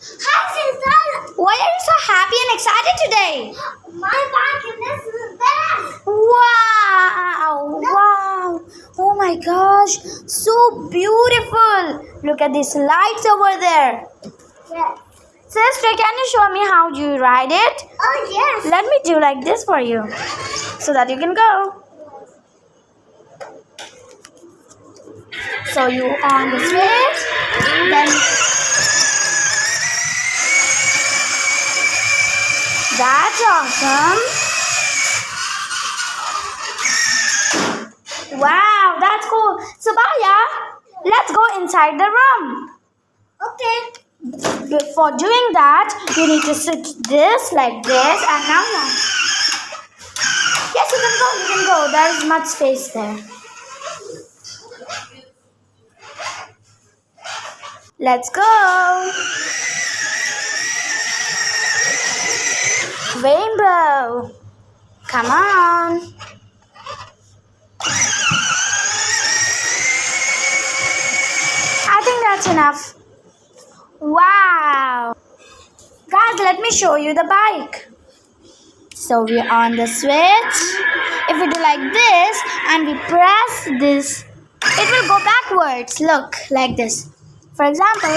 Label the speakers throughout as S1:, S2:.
S1: Hi, sister.
S2: Why are you so happy and excited today?
S1: My bike is the best.
S2: Wow! Wow! Oh my gosh! So beautiful! Look at these lights over there.
S1: Yes.
S2: Sister, can you show me how you ride it?
S1: Oh, yes.
S2: Let me do like this for you so that you can go. So you on the switch, then that's awesome. Wow, that's cool. Subayah, let's go inside the room.
S1: Okay.
S2: Before doing that, you need to sit this like this and now. Yes, you can go. There is much space there. Let's go. Rainbow. Come on. I think that's enough. Wow. Guys, let me show you the bike. So we're on the switch. If we do like this and we press this, it will go backwards. Look, like this. For example,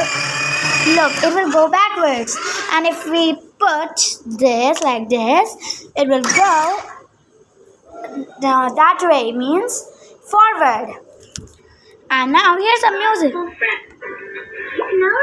S2: look, it will go backwards. And if we put this like this, it will go that way, means forward. And now here's some music.
S1: Now